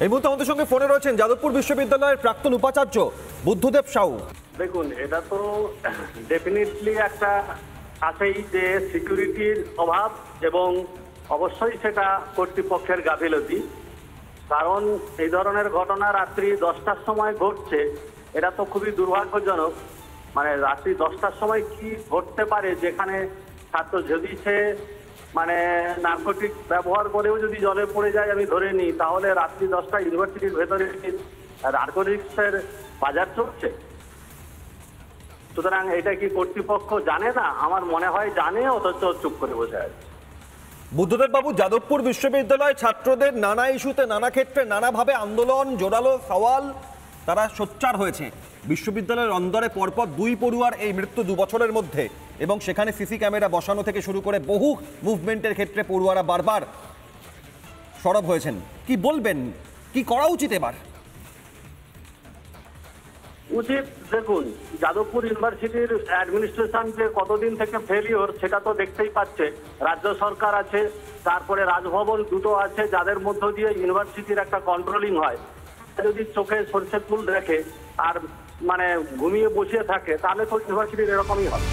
এই মুহূর্তে আমাদের সঙ্গে ফোনে রয়েছেন যাদবপুর বিশ্ববিদ্যালয়ের প্রাক্তন উপাচার্য বুদ্ধদেব সাউ। দেখুন, এটা তো ডেফিনেটলি একটা আছেই যে সিকিউরিটির অভাব এবং অবশ্যই সেটা কর্তৃপক্ষের গাফিলতি। কারণ এই ধরনের ঘটনা রাত্রি 10টার সময় ঘটছে, এটা তো খুবই দুর্ভাগ্যজনক। মানে রাত্রি 10টার সময় কি ঘটতে পারে, যেখানে ছাত্র যদি সে মানে নার্কোটিক ব্যবহার করেও যদি জলে পড়ে যায় আমি ধরে নিই, তাহলে রাত্রি 10টা ইউনিভার্সিটির ভেতরে নার্কোটিক্সের বাজার চলছে। সুতরাং এটা কি কর্তৃপক্ষ জানে না? আমার মনে হয় জানে, অথচ চুপ করে বসে আছে। বুদ্ধদেব বাবু, যাদবপুর বিশ্ববিদ্যালয় ছাত্রদের নানা ইস্যুতে নানা ক্ষেত্রে নানাভাবে আন্দোলন, জোরালো সওয়াল, তারা সোচ্চার হয়েছে। বিশ্ববিদ্যালয়ের অন্দরে পরপর 2 পড়ুয়ার এই মৃত্যু 2 বছরের মধ্যে, এবং সেখানে সিসি ক্যামেরা বসানো থেকে শুরু করে বহু মুভমেন্টের ক্ষেত্রে পড়ুয়ারা বারবার সরব হয়েছেন। কি বলবেন, কি করা উচিত এবার? উচিত, দেখুন, যাদবপুর ইউনিভার্সিটির অ্যাডমিনিস্ট্রেশন যে কতদিন থেকে ফেলিওর সেটা তো দেখতেই পাচ্ছে। রাজ্য সরকার আছে, তারপরে রাজভবন দুটো আছে, যাদের মধ্য দিয়ে ইউনিভার্সিটির একটা কন্ট্রোলিং হয়। যদি চোখে সরষের ফুল দেখে আর মানে ঘুমিয়ে বসিয়ে থাকে, তাহলে তো ইউনিভার্সিটির এরকমই হয়।